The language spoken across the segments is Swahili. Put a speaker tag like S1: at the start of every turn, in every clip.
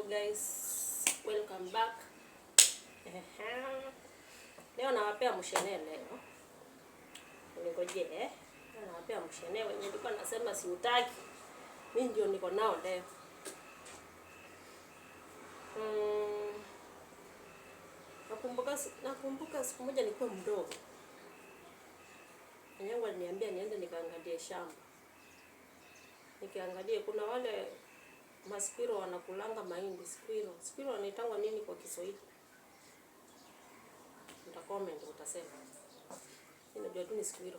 S1: Hello guys, welcome back. Leo nawapea mshene leo. Ningojee Leo nawapea mshene wenye nilikuwa nasema siutaki. Mimi ndio niko nao leo. Nakumbuka siku moja nilikuwa mdogo. Nyanyangu aliniambia niende nikaangalie shamba. Nikiangalie kuna wale maspiro wanakulanga mahindi, spiro wanaitangwa nini kwa Kiswahili? Comment utasema. Ninajua tu ni spiro.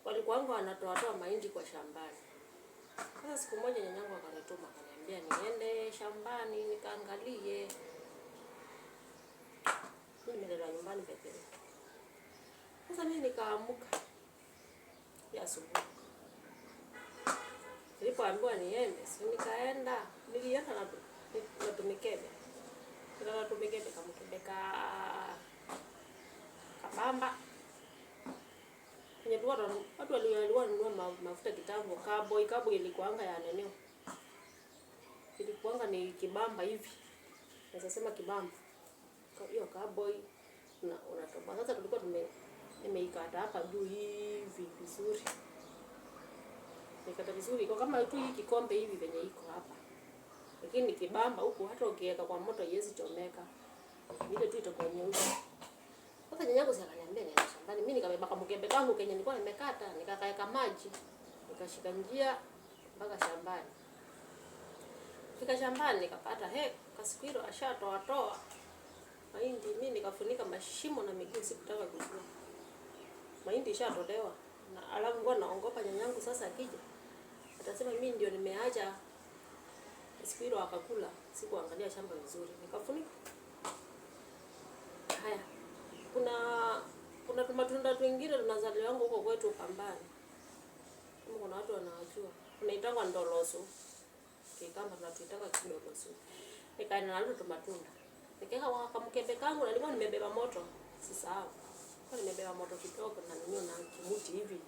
S1: Walikuwa wanatoa mahindi kwa shambani. Sasa siku moja nyanyangu akanituma akaniambia niende shambani nikaangalie. Mimi nimelala nyumbani peke yangu. Sasa mimi nikaamuka ya asubuhi. Nilipoambiwa niende, si nikaenda, nilienda na tumikebe. Nikaenda tumikebe kama mkebe kabamba. Kwenye watu walikuwa wanunua mafuta kitambo, Carboy ilikuanga ya neneo. Ilikuanga ni kibamba hivi. Naweza sema kibamba. Hiyo Carboy unatoboa. Sasa tulikuwa nimeikata hapa juu hivi vizuri. Nikata vizuri kwa kama tu hii kikombe hivi venye iko hapa. Lakini kibamba huku hata ukiweka kwa moto haiwezi chomeka. Ile tu itakuwa nyeusi. Sasa nyanyangu akaniambia niende shambani. Mimi nikabeba kamkebe kangu kenye nilikuwa nimekata, nikakaeka maji. Nikashika njia mpaka shambani. Fika shambani nikapata Kaskwiro ashatoa mahindi. Mimi nikafunika mashimo na miguu, sikutaka kujua. Mahindi ishatolewa. Na alafu ngoja naongopa nyanyangu sasa akija. Atasema mimi ndio nimeacha Kaskwiro akakula, sikuangalia shamba vizuri. Nikafunika. Haya. Kuna matunda twingine tunazaliwa huko kwetu Kambani. Kama kuna watu wanajua. Tunaitanga ndoloso. Kama tunatuitanga kidoloso. Nikaenda na matunda. Nikaeka kamkebe kangu na nilikuwa nimebeba moto. Sisahau. Kwa nimebeba moto kidogo na ninyo na kimuti hivi.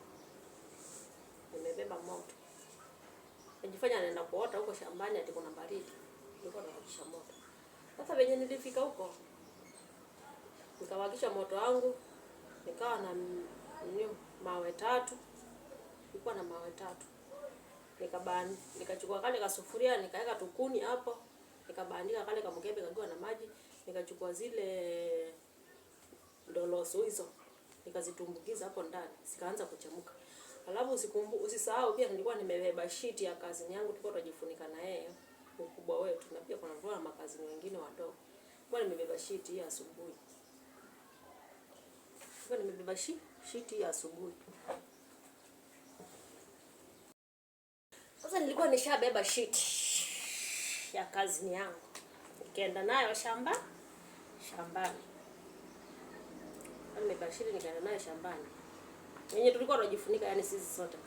S1: Nimebeba moto. Najifanya naenda kuota huko shambani ati kuna baridi. Nilikuwa nawakisha moto. Sasa venye nilifika huko nikawakisha moto wangu, nikawa na mawe 3. Nilikuwa na mawe 3. Nikachukua kale kasufuria, nikaweka tukuni hapo, nikabandika kale kamkebe kakiwa na maji, nikachukua zile ndoloso hizo, nikazitumbukiza hapo ndani, zikaanza kuchemuka. Alafu usisahau pia nilikuwa nimebeba sheet ya kazi yangu, tulikuwa tunajifunika na yeye, ukubwa wetu, na pia kuna makazi wengine wadogo. Kwa nimebeba sheet hii asubuhi. Nimebeba sheet ya asubuhi. Sasa nilikuwa nishabeba sheet ya kazi yangu. Nikaenda nayo shambani. Nimebeba sheet nikaenda nayo shambani. Wenye tulikuwa tunajifunika yani sisi sote.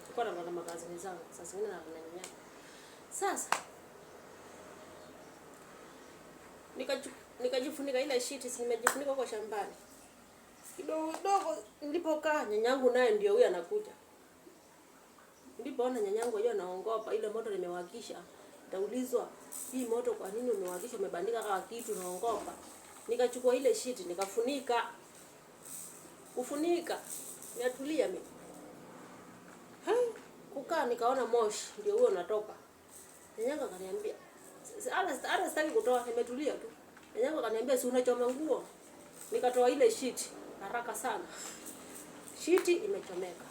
S1: Tulikuwa na makazi zangu. Sasa mimi na nyanya. Sasa nikajifunika ile sheet, nimejifunika huko shambani. Kidogo nilipokaa nyanyangu naye ndio huyu anakuja. Nilipoona nyanyangu yeye anaongopa ile moto nimewakisha. Nitaulizwa, hii moto kwa nini umewakisha umebandika kama kitu naongopa. Nikachukua ile sheet nikafunika. Kufunika. Niatulia mimi. Kukaa nikaona moshi ndio huo unatoka. Nyanyangu akaniambia, hata sitaki kutoa, nimetulia tu. Nyanyangu akaniambia si unachoma nguo. Nikatoa ile sheet haraka sana. Sheet imechomeka.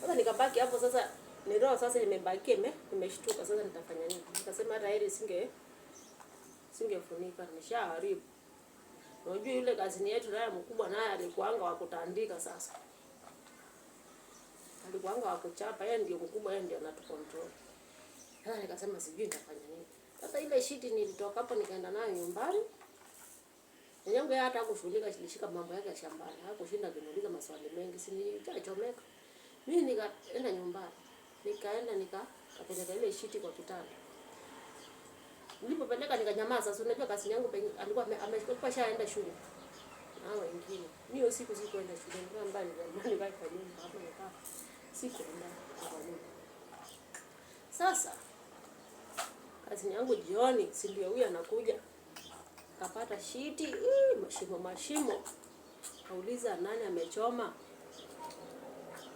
S1: Sasa nikabaki hapo sasa roho sasa imebaki nimeshtuka sasa nitafanya nini? Nikasema hata heri singefunika nimeshaharibu. Unajua yule kazini yetu naye mkubwa naye alikuanga wa kutandika sasa. Alikuanga wa kuchapa, yeye ndio mkubwa, yeye ndio anatukontrol. Sasa nikasema sijui nitafanya nini. Sasa ile sheet nilitoka hapo nikaenda nayo nyumbani. Nyanyangu hata hakushughulika, alishika mambo yake ya shambani. Hakushinda kuniuliza maswali mengi, si nilichomeka. Mimi nikaenda nyumbani. Nikapeleka ile sheet kwa kitanda. Nilipopeleka nikanyamaza. Sasa unajua kazi yangu alikuwa amekuwa shaenda shule. Na wengine. Mimi usiku sikuenda shule. Nilikuwa mbali kwa nyumba hapo nikaa. Sikuenda kwa nyumba. Sasa Kazi yangu jioni, si ndio huyu anakuja. Kapata shiti, mashimo. Kauliza nani amechoma?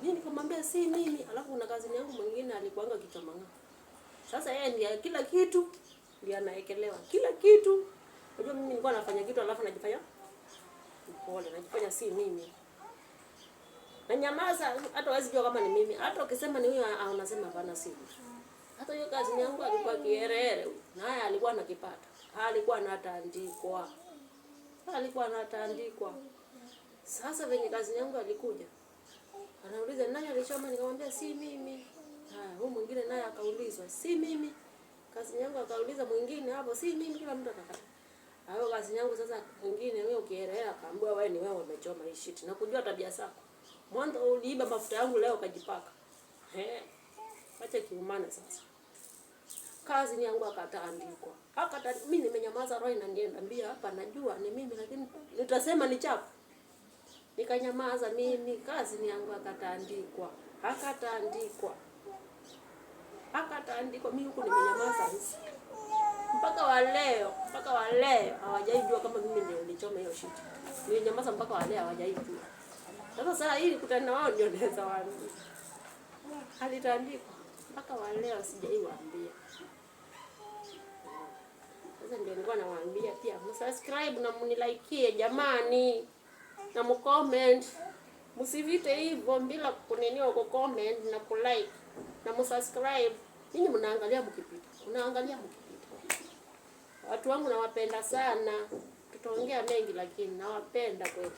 S1: Mimi nikamwambia si mimi. Alafu kuna kazi yangu mwingine alikuanga kikamanga. Sasa yeye ndiye kila kitu ndiye anaekelewa. Kila kitu. Unajua mimi nilikuwa nafanya kitu alafu najifanya pole, najifanya si mimi. Na nyamaza, hata huwezi jua kama ni mimi. Hata ukisema ni huyo unasema hapana si mimi. Hata hiyo kazi yangu alikuwa kiherehere, naye alikuwa anakipata. Alikuwa anatandikwa. Sasa venye kazi yangu alikuja. Anauliza nani alichoma, nikamwambia si mimi. Huyu mwingine naye akaulizwa si mimi. Kazi yangu akauliza mwingine hapo si mimi, kila mtu akakata. Hayo kazi yangu sasa mwingine wewe ukielea akaambiwa wewe ni wewe umechoma hii shit. Na kujua tabia zako. Mwanzo uliiba mafuta yangu leo ukajipaka. Acha kiumane sasa. Kazi yangu akataandikwa. Mimi nimenyamaza, roho inaniambia hapa najua ni mimi lakini nitasema ni chapu. Nikanyamaza mimi, kazi yangu akataandikwa. Mimi huko nimenyamaza hizi. Mpaka wa leo hawajaijua kama mimi ndio nilichoma hiyo shit. Nilinyamaza mpaka wa leo hawajaijua. Sasa hili kutana wao ndio naweza waambia. Alitaandikwa mpaka wa leo sijaiwaambia. Sasa ndio nilikuwa nawaambia pia msubscribe na mnilike jamani. Na mcomment. Msivite hivyo bila kunenea kwa comment na kulike na msubscribe. Ninyi mnaangalia mkipita. Watu wangu nawapenda sana. Tutaongea mengi lakini nawapenda kweli.